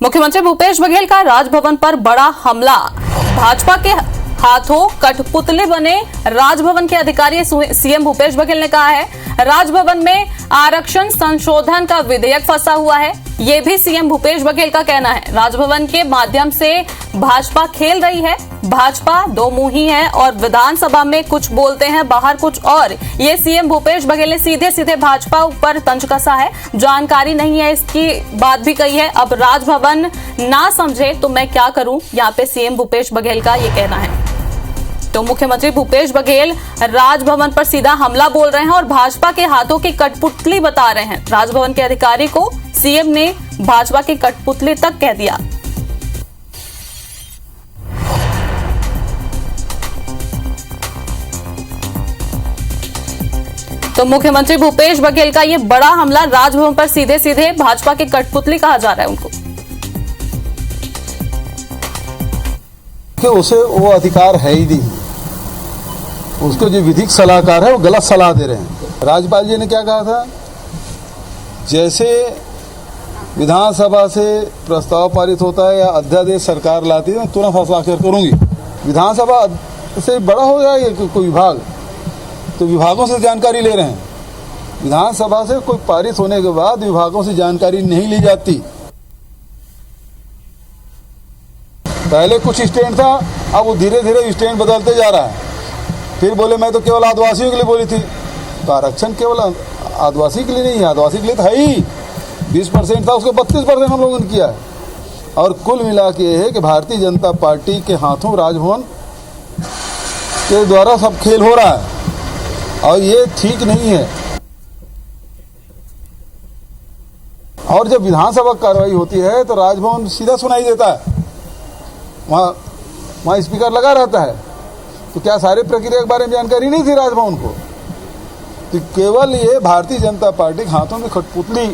मुख्यमंत्री भूपेश बघेल का राजभवन पर बड़ा हमला। भाजपा के हाथों कठपुतले बने राजभवन के अधिकारी। सीएम भूपेश बघेल ने कहा है राजभवन में आरक्षण संशोधन का विधेयक फंसा हुआ है। ये भी सीएम भूपेश बघेल का कहना है। राजभवन के माध्यम से भाजपा खेल रही है। भाजपा दो मुंही है और विधानसभा में कुछ बोलते हैं, बाहर कुछ और। ये सीएम भूपेश बघेल ने सीधे सीधे भाजपा ऊपर तंज कसा है। जानकारी नहीं है इसकी बात भी कही है। अब राजभवन ना समझे तो मैं क्या करूं, यहाँ पे सीएम भूपेश बघेल का ये कहना है। तो मुख्यमंत्री भूपेश बघेल राजभवन पर सीधा हमला बोल रहे हैं और भाजपा के हाथों की कठपुतली बता रहे हैं। राजभवन के अधिकारी को सीएम ने भाजपा की कठपुतली तक कह दिया। तो मुख्यमंत्री भूपेश बघेल का ये बड़ा हमला, राजभवन पर सीधे सीधे भाजपा की कठपुतली कहा जा रहा है उनको। कि उसे वो अधिकार है ही नहीं। उसको जो विधिक सलाहकार है वो गलत सलाह दे रहे हैं। राज्यपाल जी ने क्या कहा था, जैसे विधानसभा से प्रस्ताव पारित होता है या अध्यादेश सरकार लाती है, मैं तुरंत हस्ताक्षर करूंगी। विधानसभा से बड़ा हो जाएगा कोई विभाग, तो विभागों से जानकारी ले रहे हैं। विधानसभा से कोई पारित होने के बाद विभागों से जानकारी नहीं ली जाती। पहले कुछ स्टैंड था, अब वो धीरे धीरे स्टैंड बदलते जा रहा है। फिर बोले मैं तो केवल आदिवासियों के लिए बोली थी, तो आरक्षण केवल आदिवासी के लिए नहीं है, आदिवासी के लिए तो है ही। 20% था, उसको 32% हम लोगों ने किया है। और कुल मिला के ये है कि भारतीय जनता पार्टी के हाथों राजभवन के द्वारा सब खेल हो रहा है और ये ठीक नहीं है। और जब विधानसभा कार्रवाई होती है तो राजभवन सीधा सुनाई देता है, वहाँ स्पीकर लगा रहता है। तो क्या सारे प्रक्रिया के बारे में जानकारी नहीं थी राजभवन को? तो केवल ये भारतीय जनता पार्टी के हाथों में कठपुतली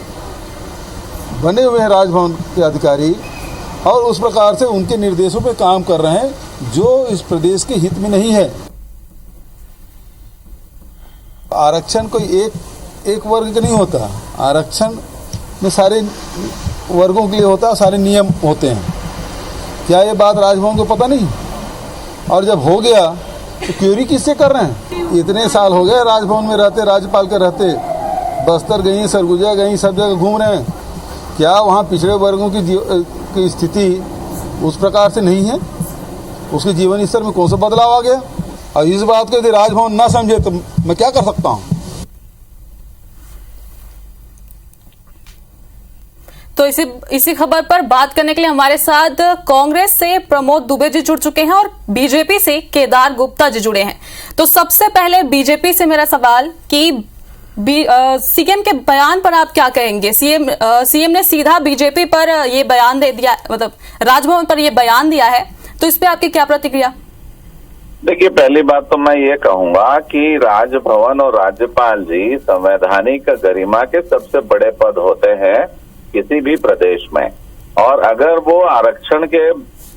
बने हुए हैं राजभवन के अधिकारी और उस प्रकार से उनके निर्देशों पे काम कर रहे हैं जो इस प्रदेश के हित में नहीं है। आरक्षण कोई एक वर्ग का नहीं होता, आरक्षण में सारे वर्गों के लिए होता है, सारे नियम होते हैं। क्या ये बात राजभवन को पता नहीं? और जब हो गया तो क्यूरी किससे कर रहे हैं? इतने साल हो गए राजभवन में रहते, राज्यपाल के रहते, बस्तर गई, सरगुजा गई, सब जगह घूम रहे हैं। क्या वहाँ पिछड़े वर्गों की स्थिति उस प्रकार से नहीं है? उसके जीवन स्तर में कौन सा बदलाव आ गया? और इस बात को यदि राजभवन ना समझे तो मैं क्या कर सकता हूँ? तो इसी खबर पर बात करने के लिए हमारे साथ कांग्रेस से प्रमोद दुबे जी जुड़ चुके हैं और बीजेपी से केदार गुप्ता जी जुड़े हैं। तो सबसे पहले बीजेपी से मेरा सवाल कि सीएम के बयान पर आप क्या कहेंगे? सीएम ने सीधा बीजेपी पर ये बयान दे दिया, मतलब राजभवन पर ये बयान दिया है, तो इस पे आपकी क्या प्रतिक्रिया? देखिए, पहली बात तो मैं ये कहूंगा कि राजभवन और राज्यपाल जी संवैधानिक गरिमा के सबसे बड़े पद होते हैं किसी भी प्रदेश में। और अगर वो आरक्षण के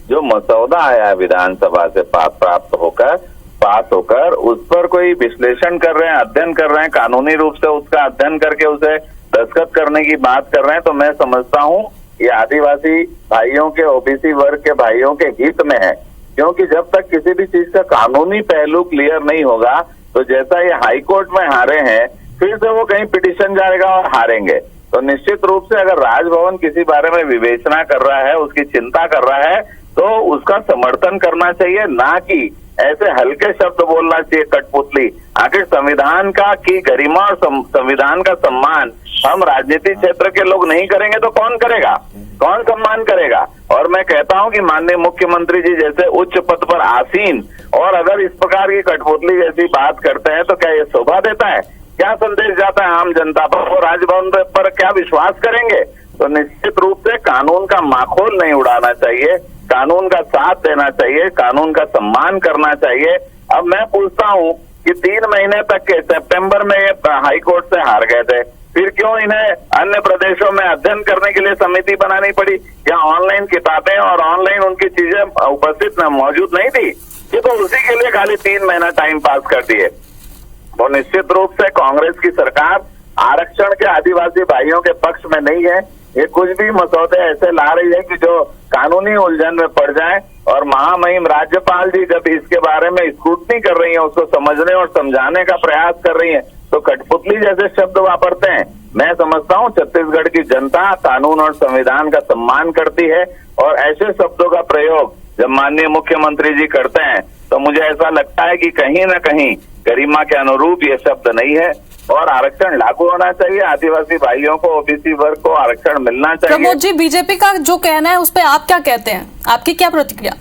जो मसौदा आया है विधानसभा से पास होकर उस पर कोई विश्लेषण कर रहे हैं, अध्ययन कर रहे हैं, कानूनी रूप से उसका अध्ययन करके उसे दस्तखत करने की बात कर रहे हैं, तो मैं समझता हूँ ये आदिवासी भाइयों के, ओबीसी वर्ग के भाइयों के हित में है। क्योंकि जब तक किसी भी चीज का कानूनी पहलू क्लियर नहीं होगा, तो जैसा ये हाईकोर्ट में हारे हैं, फिर से वो कहीं पिटीशन जाएगा और हारेंगे। तो निश्चित रूप से अगर राजभवन किसी बारे में विवेचना कर रहा है, उसकी चिंता कर रहा है, तो उसका समर्थन करना चाहिए, ना कि ऐसे हल्के शब्द बोलना चाहिए, कठपुतली। आखिर संविधान का की गरिमा और संविधान का सम्मान हम राजनीतिक क्षेत्र के लोग नहीं करेंगे तो कौन करेगा? कौन सम्मान करेगा? और मैं कहता हूं कि माननीय मुख्यमंत्री जी जैसे उच्च पद पर आसीन और अगर इस प्रकार की कठपुतली जैसी बात करते हैं तो क्या ये शोभा देता है? क्या संदेश जाता है आम जनता पर? वो राजभवन पर क्या विश्वास करेंगे? तो निश्चित रूप से कानून का माखौल नहीं उड़ाना चाहिए, कानून का साथ देना चाहिए, कानून का सम्मान करना चाहिए। अब मैं पूछता हूं कि 3 महीने तक के सितंबर में हाईकोर्ट से हार गए थे, फिर क्यों इन्हें अन्य प्रदेशों में अध्ययन करने के लिए समिति बनानी पड़ी? क्या ऑनलाइन किताबें और ऑनलाइन उनकी चीजें उपस्थित मौजूद नहीं थी? ये तो उसी के लिए खाली 3 महीना टाइम पास कर दिए। तो निश्चित रूप से कांग्रेस की सरकार आरक्षण के आदिवासी भाइयों के पक्ष में नहीं है। ये कुछ भी मसौदे ऐसे ला रही है कि जो कानूनी उलझन में पड़ जाए। और महामहिम राज्यपाल जी जब इसके बारे में स्क्रूटनी कर रही है, उसको समझने और समझाने का प्रयास कर रही है, तो कठपुतली जैसे शब्द वापरते हैं। मैं समझता हूँ छत्तीसगढ़ की जनता कानून और संविधान का सम्मान करती है, और ऐसे शब्दों का प्रयोग जब माननीय मुख्यमंत्री जी करते हैं तो मुझे ऐसा लगता है कि कहीं न कहीं गरिमा के अनुरूप ये शब्द नहीं है। और आरक्षण लागू होना चाहिए, आदिवासी भाइयों को, ओबीसी वर्ग को आरक्षण मिलना चाहिए। प्रमोद जी, बीजेपी का जो कहना है उस पर आप क्या कहते हैं, आपकी क्या प्रतिक्रिया?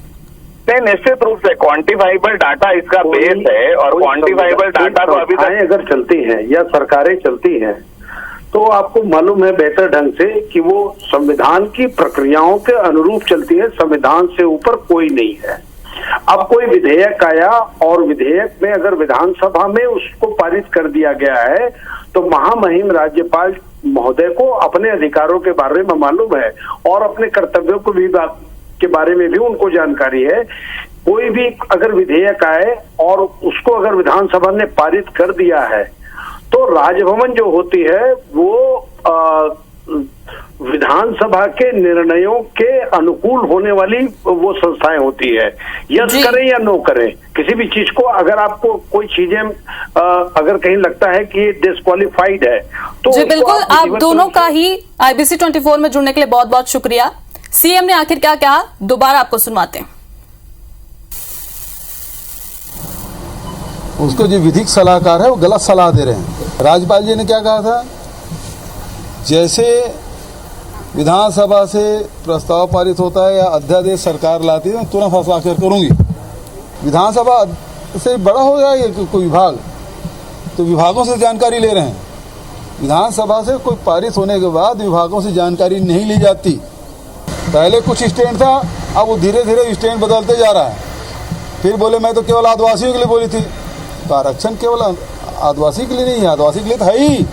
नहीं, निश्चित रूप से क्वांटिफाइबल डाटा इसका बेस है, और क्वांटिफाइबल डाटा को अभी तक अगर चलती हैं या सरकारें चलती हैं तो आपको मालूम है बेहतर ढंग से कि वो संविधान की प्रक्रियाओं के अनुरूप चलती है। संविधान से ऊपर कोई नहीं है। अब कोई विधेयक आया और विधेयक में अगर विधानसभा में उसको पारित कर दिया गया है तो महामहिम राज्यपाल महोदय को अपने अधिकारों के बारे में मालूम है और अपने कर्तव्यों को भी के बारे में भी उनको जानकारी है। कोई भी अगर विधेयक आए और उसको अगर विधानसभा ने पारित कर दिया है तो राजभवन जो होती है वो विधानसभा के निर्णयों के अनुकूल होने वाली वो संस्थाएं होती है। यस करें या नो करें किसी भी चीज को, अगर आपको कोई चीजें अगर कहीं लगता है कि ये डिस्क्वालिफाइड है तो जी बिल्कुल। आप दोनों का ही IBC 24 में जुड़ने के लिए बहुत बहुत शुक्रिया। सीएम ने आखिर क्या कहा, दोबारा आपको सुनवाते हैं। उसको जो विधिक सलाहकार है वो गलत सलाह दे रहे हैं। राज्यपाल जी ने क्या कहा था, जैसे विधानसभा से प्रस्ताव पारित होता है या अध्यादेश सरकार लाती है, मैं तुरंत हस्ताक्षर करूंगी। विधानसभा से बड़ा हो जाएगा कोई विभाग, तो विभागों से जानकारी ले रहे हैं। विधानसभा से कोई पारित होने के बाद विभागों से जानकारी नहीं ली जाती। पहले कुछ स्टैंड था, अब वो धीरे धीरे स्टैंड बदलते जा रहा है। फिर बोले मैं तो केवल आदिवासियों के लिए बोली थी, तो आरक्षण केवल आदिवासी के लिए नहीं है, आदिवासी के लिए तो है ही।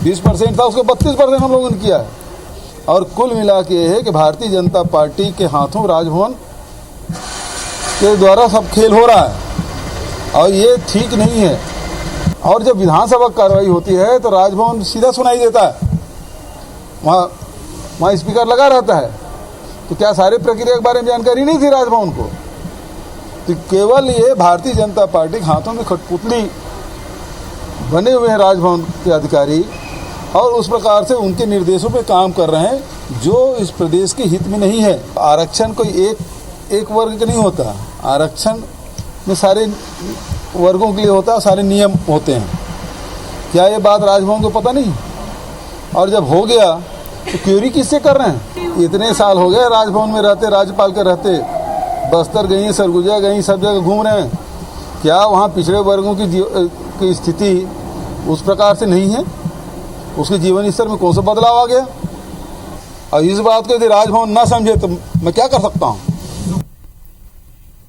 20% था, उसको 32% हम लोगों ने किया है। और कुल मिला के है कि भारतीय जनता पार्टी के हाथों राजभवन के द्वारा सब खेल हो रहा है, और ये ठीक नहीं है। और जब विधानसभा कार्रवाई होती है तो राजभवन सीधा सुनाई देता है, वहाँ स्पीकर लगा रहता है। तो क्या सारी प्रक्रिया के बारे में जानकारी नहीं थी राजभवन को? तो केवल ये भारतीय जनता पार्टी के हाथों में कठपुतली बने हुए हैं राजभवन के अधिकारी, और उस प्रकार से उनके निर्देशों पे काम कर रहे हैं जो इस प्रदेश के हित में नहीं है। आरक्षण कोई एक वर्ग का नहीं होता, आरक्षण में सारे वर्गों के लिए होता है, सारे नियम होते हैं। क्या ये बात राजभवन को पता नहीं? और जब हो गया तो क्यूरी किससे कर रहे हैं? इतने साल हो गए राजभवन में रहते, राज्यपाल के रहते, बस्तर गई, सरगुजा गई, सब जगह घूम रहे हैं। क्या वहाँ पिछड़े वर्गों की स्थिति उस प्रकार से नहीं है? उसके जीवन स्तर में कौन सा बदलाव आ गया? और इस बात को यदि राजभवन ना समझे तो मैं क्या कर सकता हूँ?